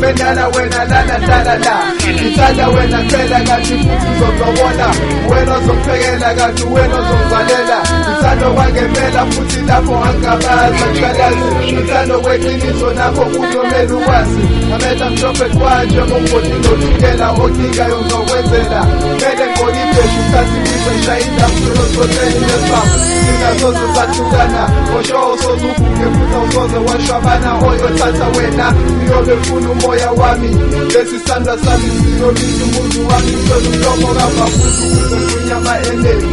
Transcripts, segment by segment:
Benyana wena lana talala Ngithanda wena phela kathi futhi uzozobona Wena ozophekela kathi wena ozozalela Ngithanda kwangempela futhi lapho angabaza Mshalazi ngithanda kweqiniso napho kuzomela ukwazi Amehla mhlophe kwanje ngomgodini othukela Odingayo uzokwenzela Mele ngolibheshu uthathi izwe shayida msulo soteni nesibambu Singasoze sahlukana Osho usozubuke futhi usoze washwabana Oyothatha wena Niyobe funa umoya wami Lesi sandla sami siyobiza umuntu wami Sona umlomo kabafuthi ukuze kunyama eneni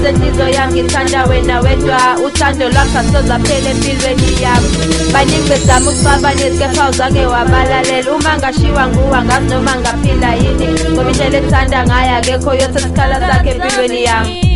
Sendizo yami ngithanda wena wedwa uthando lwakho asoza phela empilweni yami baningi bezama ukufaba nezikepha uzake wabalalela uma ngashiwa nguwe angazi noma ngaphila yini ngoba indlela ethanda ngayo akekho yothatha isikhala sakhe empilweni yami